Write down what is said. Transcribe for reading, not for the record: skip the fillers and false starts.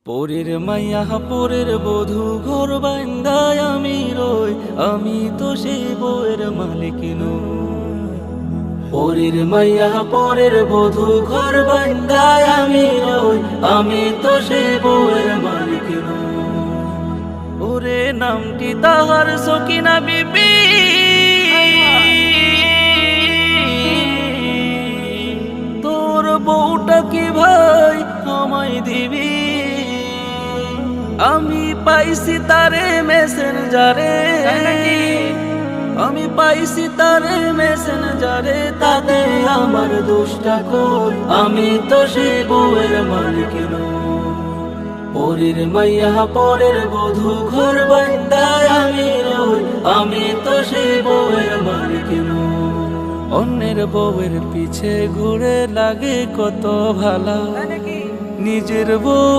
পরের মাইয়া পরের বধূ ঘর বান্দায় আমি রই, আমি তো সেই বউয়ের মালিক নই। পরের মাইয়া পরের বধূ ঘর বান্দায় আমি রই, আমি তো সেই বউয়ের মালিক নই। ওরে নামটি তাহার সকিনা বিবি, তোর বউটা কি ভাই আমায় দিবি? আমি পাইছি তারে মেসেঞ্জারে, আমি পাইছি তারে মেসেঞ্জারে, তাতে আমার দোষটা কই? আমি তো সেই বউয়ের মালিক নই। পরের মাইয়া পরের বধূ ঘর বান্দায় আমি রই, আমি তো সেই বউয়ের মালিক নই। অন্যের বউয়ের পিছে ঘুরে লাগে কত ভালা, নিজের বউ